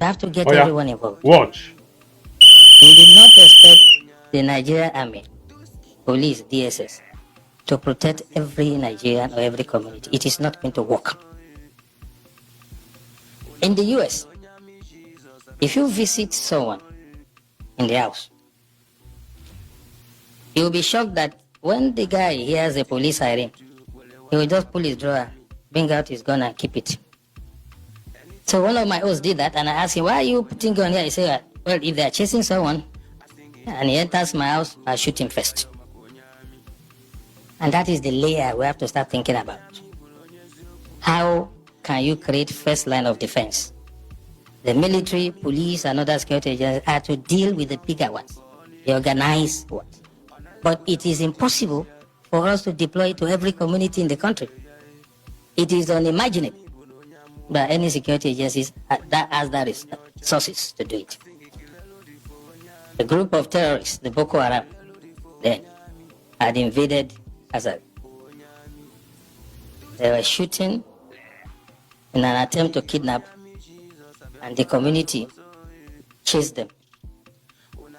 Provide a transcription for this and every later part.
You have to get Oh yeah. everyone involved. Watch. You did not expect the Nigerian army, police, DSS to protect every Nigerian or every community. It is not going to work. In the US, if you visit someone in the house, you'll be shocked that when the guy hears a police siren, he will just pull his drawer, bring out his gun and keep it. So one of my hosts did that, and I asked him, "Why are you putting gun here?" He said, "Well, if they are chasing someone and he enters my house, I'll shoot him first." And that is the layer we have to start thinking about. How can you create first line of defense? The military, police, and other security agencies are to deal with the bigger ones, the organized ones. But it is impossible for us to deploy to every community in the country. It is unimaginable that any security agencies that has the resources to do it. A group of terrorists, the Boko Haram, then had invaded Azad. They were shooting in an attempt to kidnap, and the community chased them.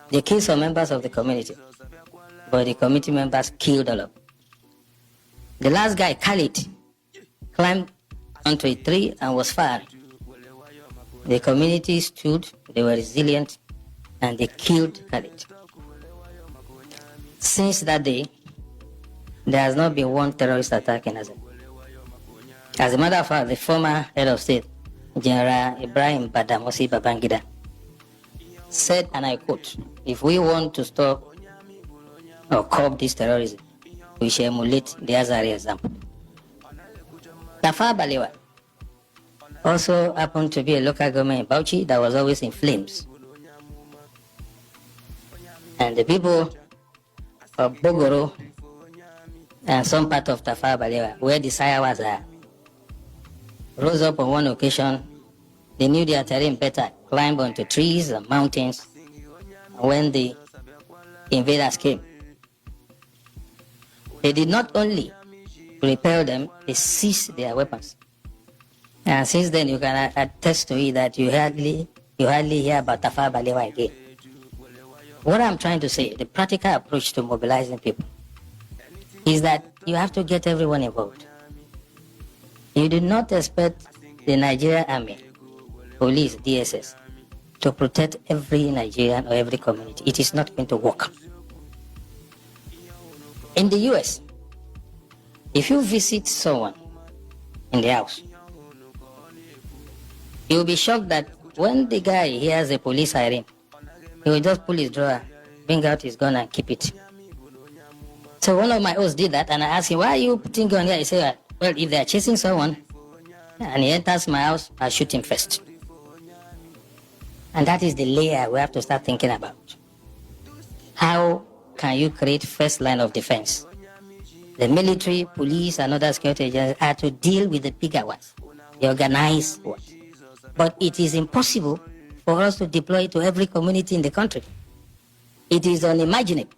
They killed some members of the community, but the community members killed all of them. The last guy, Khalid, climbed onto a tree and was fired. The community stood, they were resilient, and they killed Khalid. Since that day, there has not been one terrorist attack in Azad. As a matter of fact, the former head of state, General Ibrahim Badamasi Babangida, said, and I quote, "If we want to stop or curb this terrorism, we shall emulate the Azari example." Tafa Balewa also happened to be a local government in Bauchi that was always in flames. And the people of Bogoro and some part of Tafa Balewa, where the Sayawas are, rose up on one occasion. They knew their terrain better, climbed onto trees and mountains. And when the invaders came, they did not only repel them, they seized their weapons. And since then, you can attest to it that you hardly hear about Tafa Balewa again. What I'm trying to say, the practical approach to mobilizing people, is that you have to get everyone involved. You do not expect the Nigerian army, police, DSS to protect every Nigerian or every community. It is not going to work. In the US, if you visit someone in the house, you'll be shocked that when the guy hears a police siren, he will just pull his drawer, bring out his gun and keep it. So one of my hosts did that, and I asked him, "Why are you putting gun here?" He said, "Well, if they are chasing someone and he enters my house, I'll shoot him first." And that is the layer we have to start thinking about. How can you create first line of defense? The military, police, and other security agencies are to deal with the bigger ones, the organized ones. But it is impossible for us to deploy to every community in the country. It is unimaginable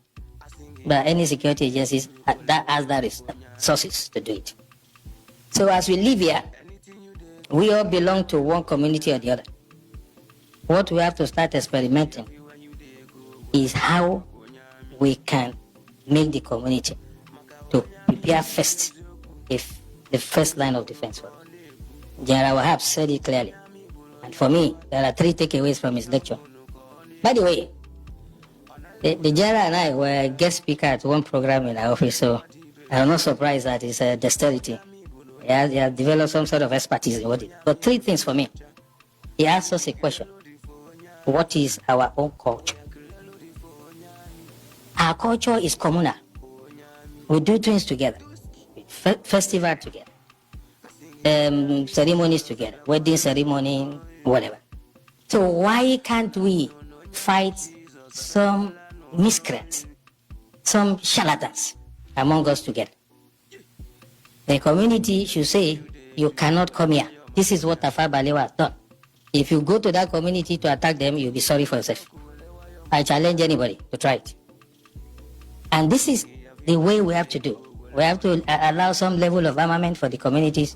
that any security agencies that has the resources to do it. So as we live here, we all belong to one community or the other. What we have to start experimenting is how we can make the community to prepare first, if the first line of defense for it. General Wahab said it clearly. And for me, there are 3 takeaways from his lecture. By the way, the general and I were guest speaker at one program in our office, so I'm not surprised that his dexterity. He has developed some sort of expertise in what it is. But 3 things for me. He asked us a question. What is our own culture? Our culture is communal. We do things together. Festival together. Ceremonies together. Wedding ceremony, whatever. So why can't we fight some miscreants, some charlatans among us together? The community should say, "You cannot come here. This is what Tafa Balewa has done. If you go to that community to attack them, you'll be sorry for yourself." I challenge anybody to try it. And this is the way we have to do. We have to allow some level of armament for the communities,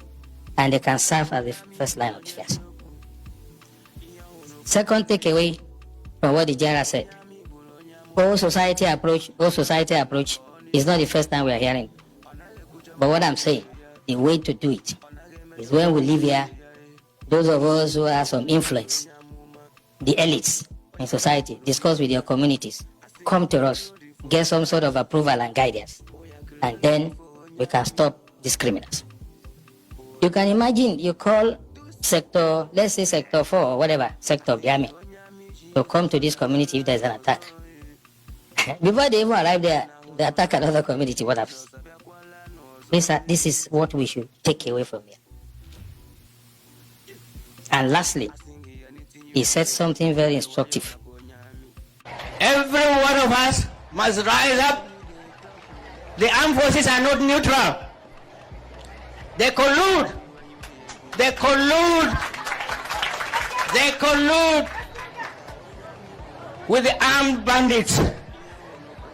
and they can serve as the first line of defense. Second takeaway from what the general said. All society approach is not the first time we are hearing. But what I'm saying, the way to do it is when we live here, those of us who have some influence, the elites in society, discuss with your communities, come to us, get some sort of approval and guidance, and then we can stop discrimination. You can imagine you call sector, let's say sector 4 or whatever, sector of the army, to come to this community if there's an attack. Before they even arrive there, they attack another community, what happens? This is what we should take away from here. And lastly, he said something very instructive. Every one of us must rise up. The armed forces are not neutral. They collude. They collude. They collude with the armed bandits.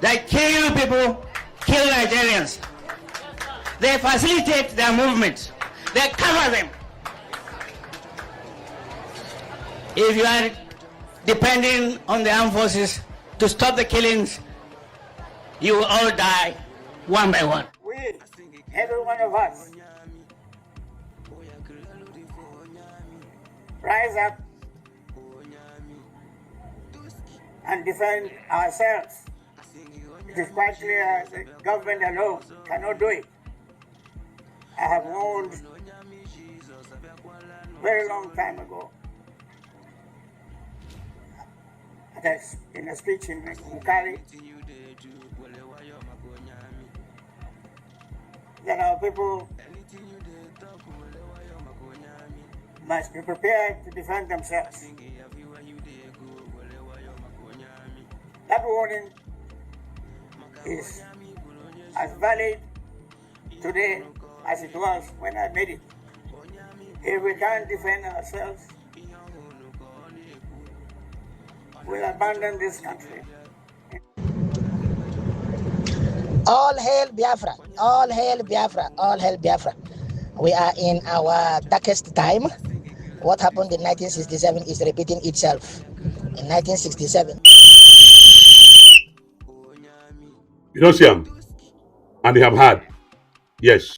They kill people, kill Nigerians. They facilitate their movements. They cover them. If you are depending on the armed forces to stop the killings, you will all die one by one. We, every one of us, rise up and defend ourselves. It is quite clear the government alone cannot do it. I have warned very long time ago in a speech in Mukari that our people must be prepared to defend themselves. That warning is as valid today as it was when I made it. If we can't defend ourselves, we'll abandon this country. All hail Biafra, all hail Biafra, all hail Biafra. We are in our darkest time. What happened in 1967 is repeating itself. In 1967. You don't see them, and they have had, yes.